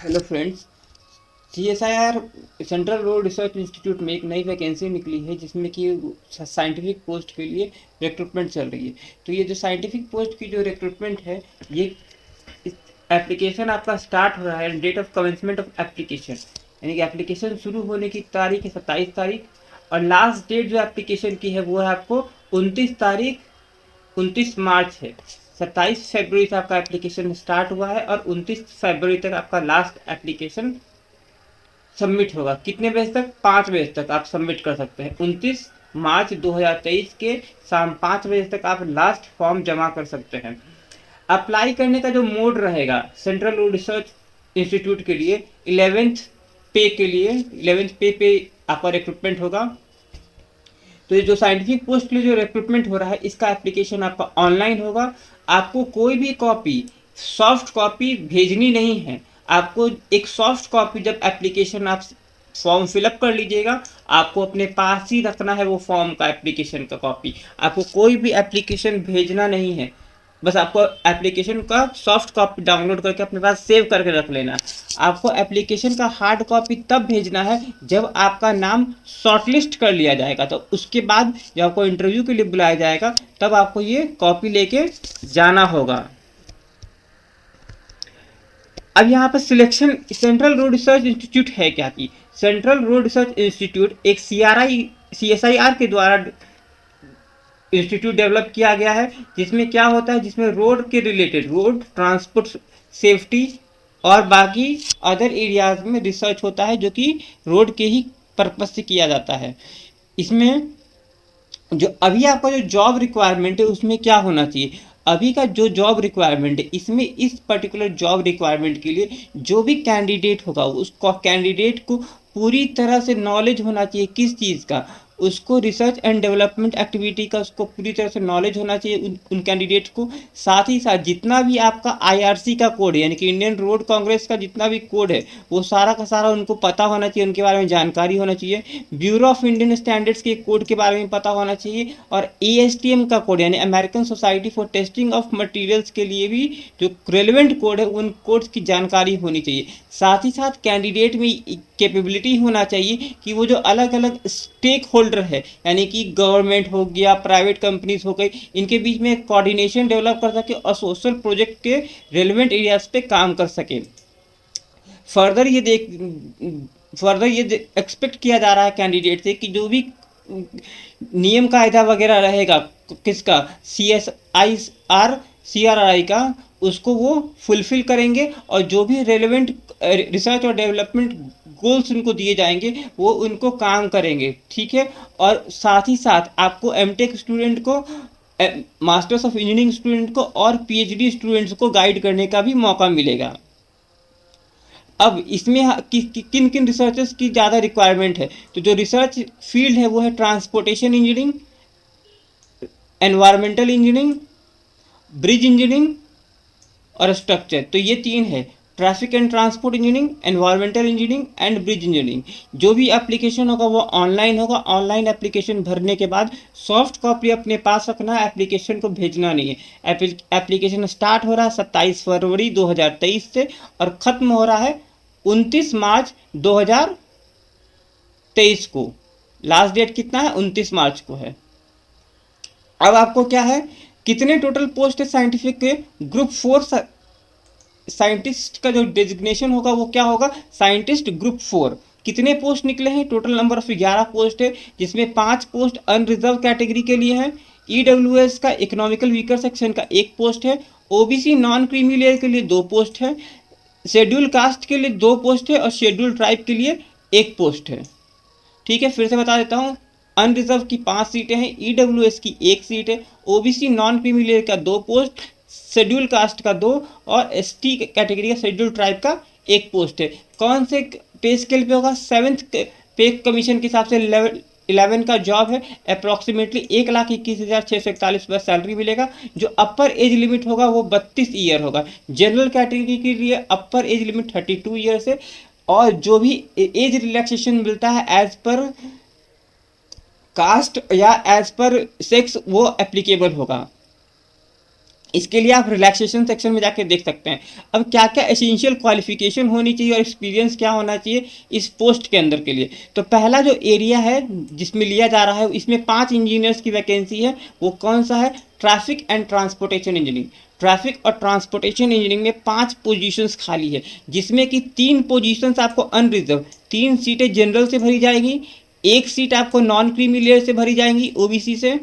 Hello friends. CSIR central road research institute में एक नई वैकेंसी निकली है जिसमें कि साइंटिफिक पोस्ट के लिए रिक्रूटमेंट चल रही है। तो ये जो साइंटिफिक पोस्ट की जो रिक्रूटमेंट है, ये एप्लीकेशन आपका स्टार्ट हो रहा है। Date of commencement of application यानी कि एप्लीकेशन शुरू होने की तारीख है 27 तारीख, और लास्ट डेट जो एप्लीकेशन की है वो है आपको 29 मार्च है। 27 फरवरी से आपका एप्लीकेशन स्टार्ट हुआ है और 29 फरवरी तक आपका लास्ट एप्लीकेशन सबमिट होगा। कितने बजे तक? 5 बजे तक आप सबमिट कर सकते हैं। 29 मार्च 2023 के शाम 5 बजे तक आप लास्ट फॉर्म जमा कर सकते हैं। अप्लाई करने का जो मोड रहेगा सेंट्रल रिसर्च इंस्टीट्यूट के लिए, 11th पे आपका रिक्रूटमेंट होगा। तो ये जो साइंटिफिक पोस्ट के लिए जो रिक्रूटमेंट हो रहा है, इसका एप्लीकेशन आपका ऑनलाइन होगा। आपको कोई भी कॉपी, सॉफ्ट कॉपी भेजनी नहीं है। आपको एक सॉफ्ट कॉपी, जब एप्लीकेशन आप फॉर्म फिलअप कर लीजिएगा, आपको अपने पास ही रखना है वो फॉर्म का, एप्लीकेशन का कॉपी। आपको कोई भी एप्लीकेशन भेजना नहीं है। बस आपको एप्लीकेशन का सॉफ्ट कॉपी डाउनलोड करके अपने पास सेव करके रख लेना। आपको एप्लीकेशन का हार्ड कॉपी तब भेजना है जब आपका नाम शॉर्टलिस्ट कर लिया जाएगा। तो उसके बाद जब आपको इंटरव्यू के लिए बुलाया जाएगा, तब आपको ये कॉपी लेके जाना होगा। अब यहाँ पर selection, central road research institute है क्या? कि सेंट्रल रोड रिसर्च इंस्टीट्यूट एक सीएसआईआर के द्वारा इंस्टीट्यूट डेवलप किया गया है। जिसमें क्या होता है, जिसमें रोड के रिलेटेड, रोड ट्रांसपोर्ट सेफ्टी और बाकी अदर एरियाज में रिसर्च होता है, जो कि रोड के ही पर्पज से किया जाता है। इसमें जो अभी आपका जो जॉब रिक्वायरमेंट है, उसमें क्या होना चाहिए? अभी का जो जॉब रिक्वायरमेंट है, इसमें इस पर्टिकुलर जॉब रिक्वायरमेंट के लिए जो भी कैंडिडेट होगा, उसको कैंडिडेट को पूरी तरह से नॉलेज होना चाहिए। किस चीज़ का? उसको रिसर्च एंड डेवलपमेंट एक्टिविटी का उसको पूरी तरह से नॉलेज होना चाहिए उन कैंडिडेट को। साथ ही साथ जितना भी आपका आईआरसी का कोड है, यानी कि इंडियन रोड कांग्रेस का जितना भी कोड है, वो सारा का सारा उनको पता होना चाहिए, उनके बारे में जानकारी होना चाहिए। ब्यूरो ऑफ इंडियन स्टैंडर्ड्स के कोड के बारे में पता होना चाहिए। और एएसटीएम का कोड, यानी American society for testing of materials के लिए भी जो रेलिवेंट कोड है, उन कोड्स की जानकारी होनी चाहिए। साथ ही साथ कैंडिडेट में कैपेबिलिटी होना चाहिए कि वो जो अलग अलग स्टेक होल्डर है, यानी कि गवर्नमेंट हो गया, प्राइवेट कंपनीज हो गई, इनके बीच में कोऑर्डिनेशन डेवलप कर सके और सोशल प्रोजेक्ट के रेलिवेंट एरियाज पे काम कर सके। फर्दर ये देख फर्दर ये एक्सपेक्ट किया जा रहा है कैंडिडेट से कि जो भी नियम कायदा वगैरह रहेगा, किसका? CSIR का, उसको वो फुलफिल करेंगे। और जो भी रेलेवेंट रिसर्च और डेवलपमेंट गोल्स उनको दिए जाएंगे, वो उनको काम करेंगे। ठीक है। और साथ ही साथ आपको एमटेक स्टूडेंट को, मास्टर्स ऑफ इंजीनियरिंग स्टूडेंट को और पीएचडी स्टूडेंट्स को गाइड करने का भी मौका मिलेगा। अब इसमें किन किन रिसर्चर्स की ज़्यादा रिक्वायरमेंट है? तो जो रिसर्च फील्ड है वो है transportation engineering, environmental engineering, bridge engineering और स्ट्रक्चर। तो ये तीन है: traffic and transport engineering, environmental engineering and bridge engineering. जो भी एप्लीकेशन होगा वो ऑनलाइन होगा। ऑनलाइन एप्लीकेशन भरने के बाद सॉफ्ट कॉपी अपने पास रखना है, एप्लीकेशन को भेजना नहीं है। एप्लीकेशन स्टार्ट हो रहा है 27 फरवरी 2023 से और ख़त्म हो रहा है 29 मार्च 2023 को। लास्ट डेट कितना है? 29 मार्च को है। अब आपको क्या है, कितने टोटल पोस्ट है साइंटिफिक के? ग्रुप 4 साइंटिस्ट का जो डेजिग्नेशन होगा वो क्या होगा? Scientist group 4। कितने पोस्ट निकले हैं? टोटल नंबर ऑफ 11 पोस्ट है, जिसमें 5 पोस्ट अनरिजर्व कैटेगरी के लिए है। ईडब्ल्यूएस का इकोनॉमिकल वीकर सेक्शन का 1 पोस्ट है। ओबीसी नॉन क्रीमी लेयर के लिए 2 पोस्ट है। शेड्यूल कास्ट के लिए 2 पोस्ट है और शेड्यूल ट्राइब के लिए 1 पोस्ट है। ठीक है, फिर से बता देता हूँ। अनरिजर्व की 5 सीटें हैं, ईडब्ल्यूएस की 1 सीट है, ओबीसी नॉन क्रीमी लेयर का 2 पोस्ट, शेड्यूल कास्ट का 2 और एसटी कैटेगरी का शेड्यूल ट्राइब का 1 पोस्ट है। कौन से पे स्केल पे होगा? 7th पे कमीशन के हिसाब से लेवल 11 का जॉब है। अप्रॉक्सीमेटली 1,21,641 बस सैलरी मिलेगा। जो अपर एज लिमिट होगा वो 32 ईयर होगा। जनरल कैटेगरी के लिए अपर एज लिमिट 32 ईयर्स है। और जो भी एज रिलैक्सेशन मिलता है एज पर कास्ट या एज पर सेक्स, वो एप्लीकेबल होगा। इसके लिए आप रिलैक्सेशन सेक्शन में जाके देख सकते हैं। अब क्या क्या एसेंशियल क्वालिफिकेशन होनी चाहिए और एक्सपीरियंस क्या होना चाहिए इस पोस्ट के अंदर के लिए। तो पहला जो एरिया है जिसमें लिया जा रहा है, इसमें 5 इंजीनियर्स की वैकेंसी है। वो कौन सा है? Traffic and transportation engineering. Traffic और ट्रांसपोर्टेशन इंजीनियरिंग में 5 पोजीशंस खाली है, जिसमें कि 3 पोजीशंस आपको अनरिजर्व, 3 सीटें जनरल से भरी जाएगी, 1 सीट आपको नॉन क्रीमी लेयर से भरी जाएंगी ओबीसी से,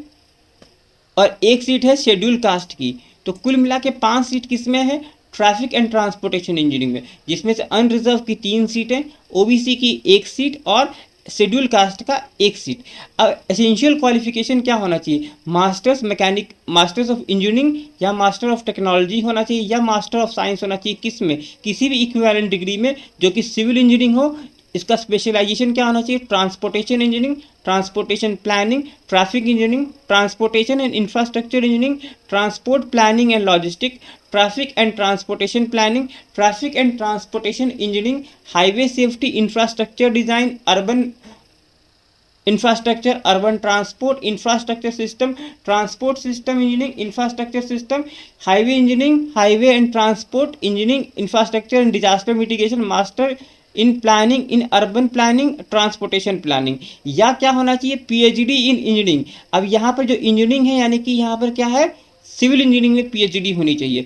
और 1 सीट है शेड्यूल कास्ट की। तो कुल मिला के 5 सीट किसमें है? ट्रैफिक एंड ट्रांसपोर्टेशन इंजीनियरिंग में, जिसमें से अनरिजर्व की 3 सीटें, ओबीसी की 1 सीट और शेड्यूल कास्ट का 1 सीट। अब एसेंशियल क्वालिफिकेशन क्या होना चाहिए? Masters mechanic, masters of engineering या मास्टर ऑफ टेक्नोलॉजी होना चाहिए, या मास्टर ऑफ साइंस होना चाहिए। किस में? किसी भी इक्विवेलेंट डिग्री में जो कि सिविल इंजीनियरिंग हो। इसका स्पेशलाइजेशन क्या होना चाहिए? Transportation engineering, transportation planning, traffic engineering, transportation and infrastructure engineering, transport planning and logistic, traffic and transportation planning, traffic and transportation engineering, highway safety infrastructure design, urban infrastructure, urban transport infrastructure system, transport system engineering, infrastructure system, highway engineering, highway and transport engineering, infrastructure and disaster mitigation, master in planning, in urban planning, transportation planning. या क्या होना चाहिए? PhD in engineering. अब यहाँ पर जो engineering है, यानी कि यहाँ पर क्या है? सिविल इंजीनियरिंग में पीएचडी होनी चाहिए।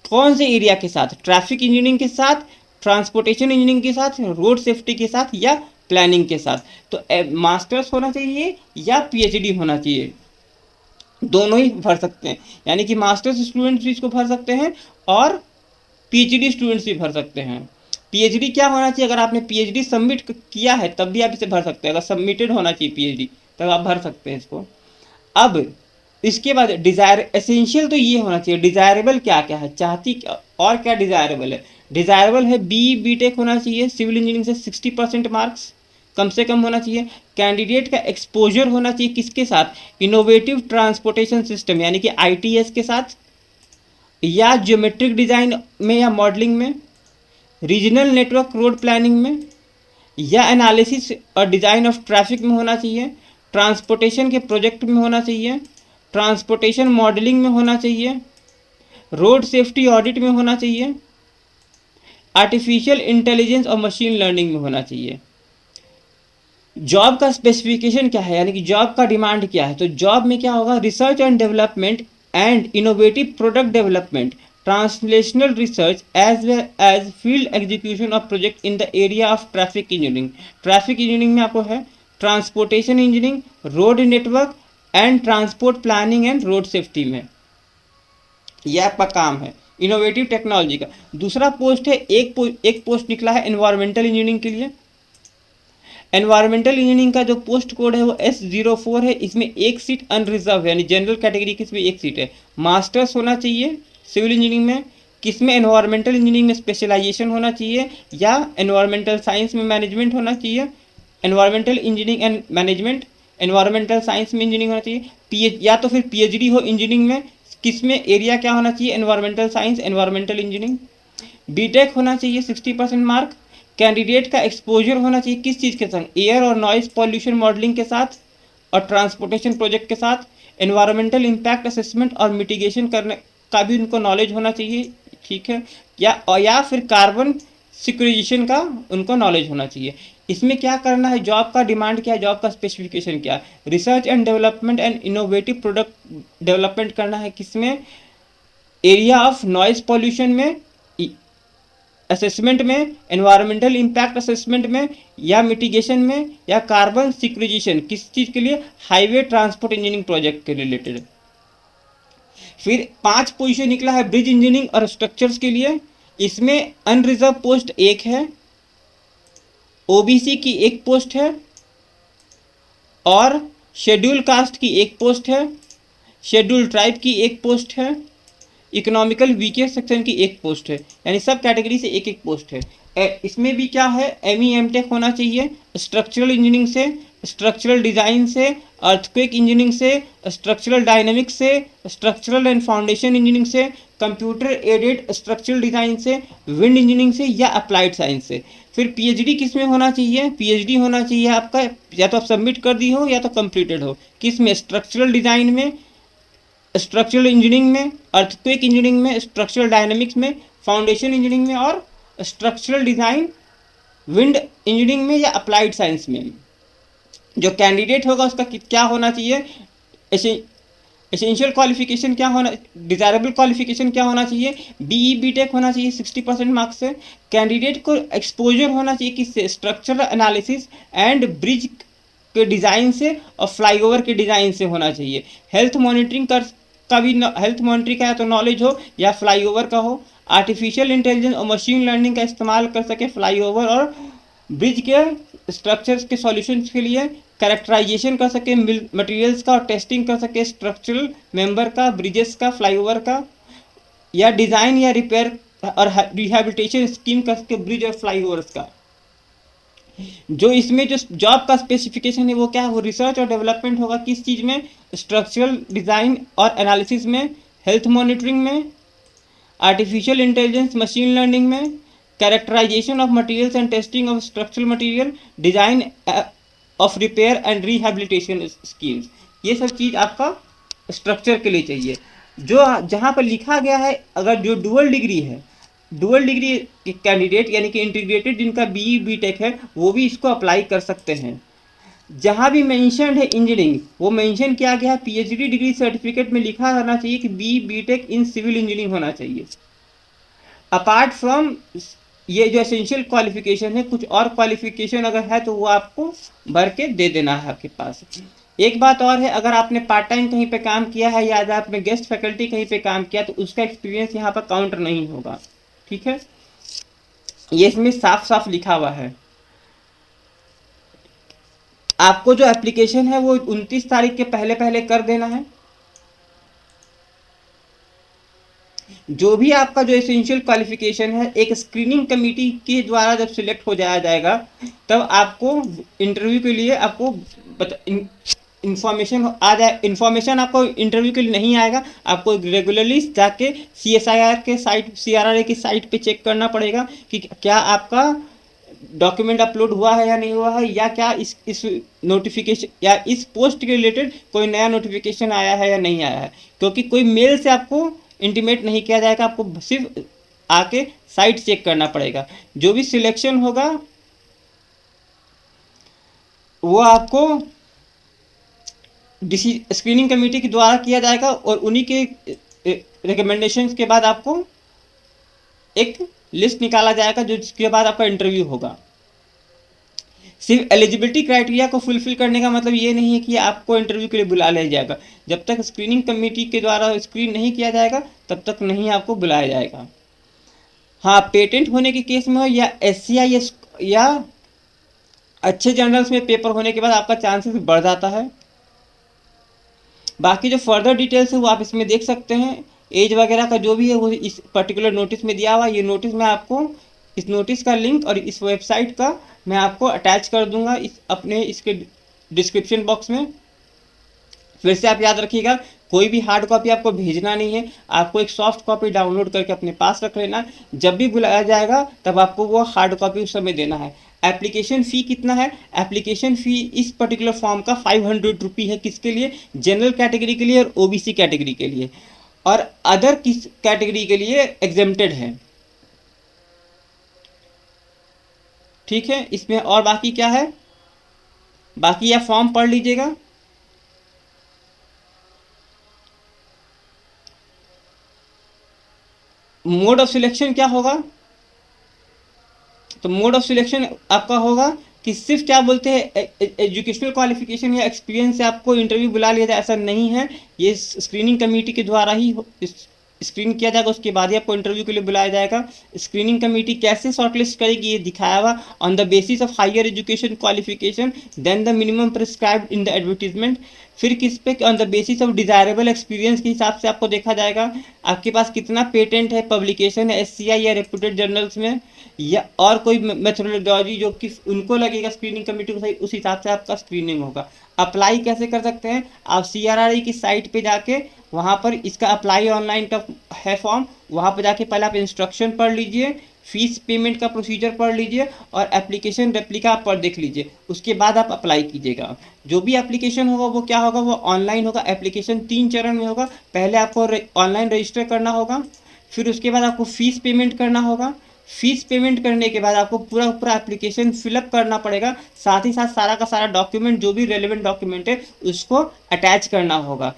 कौन से एरिया के साथ? ट्रैफिक इंजीनियरिंग के साथ, ट्रांसपोर्टेशन इंजीनियरिंग के साथ, रोड सेफ्टी के साथ, या प्लानिंग के साथ। तो मास्टर्स होना चाहिए या पीएचडी होना चाहिए, दोनों ही भर सकते हैं। यानी कि मास्टर्स स्टूडेंट्स भी इसको भर सकते हैं और पीएचडी स्टूडेंट्स भी भर सकते हैं। पीएचडी क्या होना चाहिए? अगर आपने पीएचडी सबमिट किया है तब भी आप इसे भर सकते हैं। अगर सबमिटेड होना चाहिए पीएचडी तब आप भर सकते हैं इसको। अब इसके बाद डिजायर, एसेंशियल तो ये होना चाहिए। डिजायरेबल क्या क्या है? चाहती और क्या डिजायरेबल है? डिजायरेबल है बीटेक होना चाहिए सिविल इंजीनियरिंग से 60% मार्क्स कम से कम होना चाहिए। कैंडिडेट का एक्सपोजर होना चाहिए किसके साथ? इनोवेटिव ट्रांसपोर्टेशन सिस्टम यानी कि आईटीएस के साथ, या ज्योमेट्रिक डिजाइन में या मॉडलिंग में, रीजनल नेटवर्क रोड प्लानिंग में, या एनालिसिस और डिजाइन ऑफ ट्रैफिक में होना चाहिए, ट्रांसपोर्टेशन के प्रोजेक्ट में होना चाहिए, ट्रांसपोर्टेशन मॉडलिंग में होना चाहिए, रोड सेफ्टी ऑडिट में होना चाहिए, आर्टिफिशियल इंटेलिजेंस और मशीन लर्निंग में होना चाहिए। जॉब का स्पेसिफिकेशन क्या है, यानी कि जॉब का डिमांड क्या है? तो जॉब में क्या होगा? Research and development and innovative product development, translational research as well as field execution of project in the area of traffic engineering. Traffic engineering में आपको है transportation engineering, road network and transport planning and road safety में यह आपका काम है innovative technology का। दूसरा पोस्ट है, एक पोस्ट निकला है एनवायरमेंटल इंजीनियरिंग के लिए। एनवायरमेंटल इंजीनियरिंग का जो पोस्ट कोड है वो S04 है। इसमें 1 सीट अनरिजर्व है, यानी जनरल कैटेगरी की इसमें 1 सीट है। मास्टर्स होना चाहिए सिविल इंजीनियरिंग में, किसमें? एनवायरमेंटल इंजीनियरिंग में स्पेशलाइजेशन होना चाहिए, या एनवायरमेंटल साइंस में मैनेजमेंट होना चाहिए। Environmental engineering and management, environmental science में इंजीनियरिंग होना चाहिए, या तो फिर पीएचडी हो इंजीनियरिंग में। किसमें? एरिया क्या होना चाहिए? Environmental science, environmental engineering. BTech होना चाहिए 60% मार्क। कैंडिडेट का एक्सपोजर होना चाहिए किस चीज़ के संग? एयर और नॉइज पॉल्यूशन मॉडलिंग के साथ और ट्रांसपोर्टेशन प्रोजेक्ट के साथ। एनवायरमेंटल इम्पैक्ट असेसमेंट और मिटिगेशन करने का भी उनको नॉलेज होना चाहिए, ठीक है। या फिर कार्बन सिक्योराइजेशन का उनको नॉलेज होना चाहिए। इसमें क्या करना है? जॉब का डिमांड क्या है? जॉब का स्पेसिफिकेशन क्या है? Research and development and innovative product development करना है किसमें? एरिया ऑफ नॉइज पॉल्यूशन में, असेसमेंट में, एनवायरमेंटल इम्पैक्ट असेसमेंट में, या मिटिगेशन में, या कार्बन सिक्योराइजेशन। किस चीज़ के लिए? हाईवे ट्रांसपोर्ट इंजीनियरिंग प्रोजेक्ट के रिलेटेड। फिर 5 पोजीशन निकला है ब्रिज इंजीनियरिंग और स्ट्रक्चर्स के लिए। इसमें अनरिजर्व पोस्ट 1 है, ओबीसी की 1 पोस्ट है, और शेड्यूल कास्ट की 1 पोस्ट है, शेड्यूल ट्राइब की 1 पोस्ट है, इकोनॉमिकल वीकर सेक्शन की 1 पोस्ट है। यानी सब कैटेगरी से 1 पोस्ट है। इसमें भी क्या है? एमटेक होना चाहिए स्ट्रक्चरल इंजीनियरिंग से, स्ट्रक्चरल डिजाइन से, अर्थक्वेक इंजीनियरिंग से, स्ट्रक्चरल डायनेमिक्स से, स्ट्रक्चरल एंड फाउंडेशन इंजीनियरिंग से, कंप्यूटर एडेड स्ट्रक्चरल डिजाइन से, विंड इंजीनियरिंग से, या अप्लाइड साइंस से। फिर पीएचडी किस में होना चाहिए? पीएचडी होना चाहिए आपका, या तो आप सबमिट कर दी हो या तो कंप्लीटेड हो। किस में? स्ट्रक्चरल डिजाइन में, स्ट्रक्चरल इंजीनियरिंग में, अर्थक्वेक इंजीनियरिंग में, स्ट्रक्चरल डायनेमिक्स में, फाउंडेशन इंजीनियरिंग में और स्ट्रक्चरल डिज़ाइन विंड इंजीनियरिंग में या अप्लाइड साइंस में। जो कैंडिडेट होगा उसका क्या होना चाहिए, एसेंशियल क्वालिफिकेशन क्या होना, डिज़ायरेबल क्वालिफिकेशन क्या होना चाहिए, बीई बीटेक होना चाहिए 60% मार्क्स से। कैंडिडेट को एक्सपोजर होना चाहिए किससे, स्ट्रक्चरल एनालिसिस एंड ब्रिज के डिज़ाइन से और फ्लाईओवर के डिज़ाइन से होना चाहिए। हेल्थ मॉनिटरिंग का भी हेल्थ मॉनिटरिंग का या तो नॉलेज हो या फ्लाईओवर का हो। आर्टिफिशियल इंटेलिजेंस और मशीन लर्निंग का इस्तेमाल कर सके फ्लाईओवर और ब्रिज के स्ट्रक्चर्स के सॉल्यूशंस के लिए। कैरेक्टराइजेशन कर सके मटेरियल्स का और टेस्टिंग कर सके स्ट्रक्चरल मेंबर का, ब्रिजेस का, फ्लाईओवर का, या डिज़ाइन या रिपेयर और रिहेबिलिटेशन स्कीम कर सके ब्रिज और फ्लाईओवर्स का। जो इसमें जो जॉब का स्पेसिफिकेशन है वो क्या है, वो रिसर्च और डेवलपमेंट होगा किस चीज़ में, स्ट्रक्चरल डिज़ाइन और एनालिसिस में, हेल्थ मॉनिटरिंग में, आर्टिफिशियल इंटेलिजेंस मशीन लर्निंग में, characterization of materials and testing of structural material, design of repair and rehabilitation schemes. ये सब चीज़ आपका स्ट्रक्चर के लिए चाहिए। जो जहाँ पर लिखा गया है, अगर जो डुअल डिग्री है, डुअल डिग्री के कैंडिडेट यानी कि इंटीग्रेटेड जिनका बीई बीटेक है वो भी इसको अप्लाई कर सकते हैं। जहाँ भी मेंशन्ड है इंजीनियरिंग वो मेंशन किया गया है, पीएचडी डिग्री सर्टिफिकेट में लिखा रहना चाहिए कि BE BTech in civil engineering होना चाहिए। अपार्ट फ्रॉम ये जो एसेंशियल क्वालिफिकेशन है, कुछ और क्वालिफिकेशन अगर है तो वो आपको भर के दे देना है आपके पास। एक बात और है, अगर आपने पार्ट टाइम कहीं पे काम किया है या अगर आपने गेस्ट फैकल्टी कहीं पे काम किया तो उसका एक्सपीरियंस यहाँ पर काउंट नहीं होगा। ठीक है, ये इसमें साफ साफ लिखा हुआ है। आपको जो एप्लीकेशन है वो 29 तारीख के पहले पहले कर देना है। जो भी आपका जो एसेंशियल क्वालिफिकेशन है एक स्क्रीनिंग कमेटी के द्वारा जब सिलेक्ट हो जाया जाएगा तब आपको इंटरव्यू के लिए आपको इंफॉर्मेशन आ जाए। इंफॉर्मेशन आपको इंटरव्यू के लिए नहीं आएगा, आपको रेगुलरली जाके CSIR के साइट, CRRA की साइट पे चेक करना पड़ेगा कि क्या आपका डॉक्यूमेंट अपलोड हुआ है या नहीं हुआ है, या क्या इस नोटिफिकेशन या इस पोस्ट के रिलेटेड कोई नया नोटिफिकेशन आया है या नहीं आया है। क्योंकि कोई मेल से आपको इंटीमेट नहीं किया जाएगा, आपको सिर्फ आके साइट चेक करना पड़ेगा। जो भी सिलेक्शन होगा वो आपको स्क्रीनिंग कमेटी के द्वारा किया जाएगा और उन्हीं के रिकमेंडेशंस के बाद आपको एक लिस्ट निकाला जाएगा जो जिसके बाद आपका इंटरव्यू होगा। सिर्फ एलिजिबिलिटी क्राइटेरिया को फुलफिल करने का मतलब ये नहीं है कि आपको इंटरव्यू के लिए बुला लिया जाएगा। जब तक स्क्रीनिंग कमेटी के द्वारा स्क्रीन नहीं किया जाएगा तब तक नहीं आपको बुलाया जाएगा। हाँ, पेटेंट होने के केस में हो या SCI या अच्छे जर्नल्स में पेपर होने के बाद आपका चांसेस बढ़ जाता है। बाकी जो फर्दर डिटेल्स है वो आप इसमें देख सकते हैं। एज वगैरह का जो भी है वो इस पर्टिकुलर नोटिस में दिया हुआ है। ये नोटिस मैं आपको, इस नोटिस का लिंक और इस वेबसाइट का मैं आपको अटैच कर दूंगा इसके डिस्क्रिप्शन बॉक्स में। फिर से आप याद रखिएगा, कोई भी हार्ड कॉपी आपको भेजना नहीं है, आपको एक सॉफ्ट कॉपी डाउनलोड करके अपने पास रख लेना। जब भी बुलाया जाएगा तब आपको वो हार्ड कॉपी उस समय देना है। एप्लीकेशन फ़ी कितना है, एप्लीकेशन फ़ी इस पर्टिकुलर फॉर्म का 500 रुपी है। किसके लिए, जनरल कैटेगरी के लिए और OBC कैटेगरी के लिए, और अदर किस कैटेगरी के लिए एग्जेम्प्टेड है। ठीक है, इसमें और बाकी क्या है, बाकी आप फॉर्म पढ़ लीजिएगा। मोड ऑफ सिलेक्शन क्या होगा, तो मोड ऑफ सिलेक्शन आपका होगा कि सिर्फ क्या बोलते हैं एजुकेशनल क्वालिफिकेशन या एक्सपीरियंस से आपको इंटरव्यू बुला लिया जाए, ऐसा नहीं है। ये स्क्रीनिंग कमेटी के द्वारा ही स्क्रीन किया जाएगा, उसके बाद ही आपको इंटरव्यू के लिए बुलाया जाएगा। स्क्रीनिंग कमेटी कैसे शॉर्टलिस्ट करेगी ये दिखाया हुआ, on the basis of higher education qualification then the minimum prescribed in the advertisement. फिर किस पे, on the basis of desirable experience के हिसाब से आपको देखा जाएगा आपके पास कितना पेटेंट है, पब्लिकेशन है SCI या रेप्यूटेड जर्नल्स में, या और कोई मेथोडोलॉजी जो कि उनको लगेगा स्क्रीनिंग कमेटी को सही, उस हिसाब से आपका स्क्रीनिंग होगा। अप्लाई कैसे कर सकते हैं, आप CRRA की साइट पे जाके वहाँ पर इसका अप्लाई ऑनलाइन का है फॉर्म, वहाँ पर जाके पहले आप इंस्ट्रक्शन पढ़ लीजिए, फीस पेमेंट का प्रोसीजर पढ़ लीजिए और एप्लीकेशन रेप्लिका आप पढ़ देख लीजिए, उसके बाद आप अप्लाई कीजिएगा। जो भी एप्लीकेशन होगा वो क्या होगा, वो ऑनलाइन होगा। एप्लीकेशन 3 चरण में होगा। पहले आपको ऑनलाइन रजिस्टर करना होगा, फिर उसके बाद आपको फीस पेमेंट करना होगा। फीस पेमेंट करने के बाद आपको पूरा पूरा एप्लीकेशन फिलअप करना पड़ेगा, साथ ही साथ सारा का सारा डॉक्यूमेंट जो भी रेलेवेंट डॉक्यूमेंट है उसको अटैच करना होगा।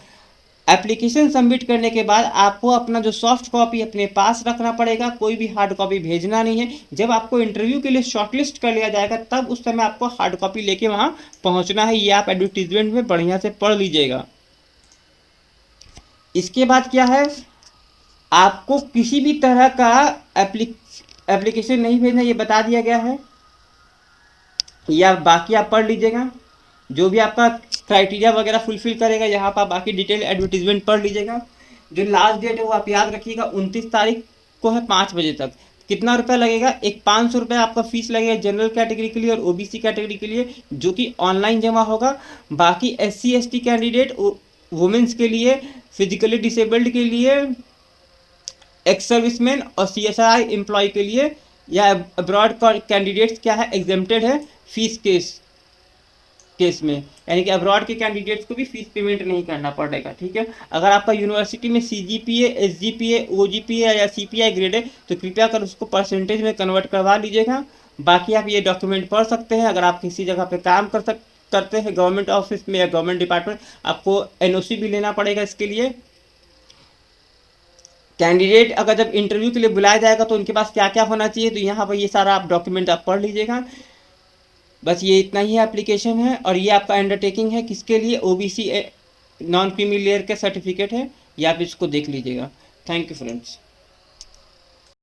एप्लीकेशन सबमिट करने के बाद आपको अपना जो सॉफ्ट कॉपी अपने पास रखना पड़ेगा, कोई भी हार्ड कॉपी भेजना नहीं है। जब आपको इंटरव्यू के लिए शॉर्टलिस्ट कर लिया जाएगा तब उस समय आपको हार्ड कॉपी लेके वहाँ पहुँचना है। ये आप एडवर्टीजमेंट में बढ़िया से पढ़ लीजिएगा। इसके बाद क्या है, आपको किसी भी तरह का एप्लीकेशन नहीं भेजना, ये बता दिया गया है। या बाकी आप पढ़ लीजिएगा, जो भी आपका क्राइटेरिया वगैरह फुलफिल करेगा यहाँ पर आप बाकी डिटेल एडवर्टीजमेंट पढ़ लीजिएगा। जो लास्ट डेट है वो आप याद रखिएगा, 29 तारीख को है 5 बजे तक। कितना रुपया लगेगा, एक 500 रुपये आपका फीस लगेगा जनरल कैटेगरी के लिए और ओबीसी कैटेगरी के लिए, जो कि ऑनलाइन जमा होगा। बाकी SC ST कैंडिडेट, वुमेंस के लिए, फिजिकली डिसेबल्ड के लिए, एक्स सर्विसमैन और CSI एम्प्लॉय के लिए या अब्रॉड कैंडिडेट्स क्या है, एग्जेम्प्टेड है फीस केस में, यानी कि अब्रॉड के कैंडिडेट्स को भी फीस पेमेंट नहीं करना पड़ेगा। ठीक है, अगर आपका यूनिवर्सिटी में CGPA, SGPA, OGPA या CPI ग्रेड है तो कृपया कर उसको परसेंटेज में कन्वर्ट करवा लीजिएगा। बाकी आप ये डॉक्यूमेंट पढ़ सकते हैं। अगर आप किसी जगह पे काम करते हैं गवर्नमेंट ऑफिस में या गवर्नमेंट डिपार्टमेंट, आपको NOC भी लेना पड़ेगा इसके लिए। कैंडिडेट अगर जब इंटरव्यू के लिए बुलाया जाएगा तो उनके पास क्या क्या होना चाहिए, तो यहाँ पर ये सारा आप डॉक्यूमेंट आप पढ़ लीजिएगा। बस ये इतना ही एप्लीकेशन है और ये आपका अंडरटेकिंग है किसके लिए, OBC नॉन क्रीमी लेयर का सर्टिफिकेट है। ये आप इसको देख लीजिएगा। Thank you friends.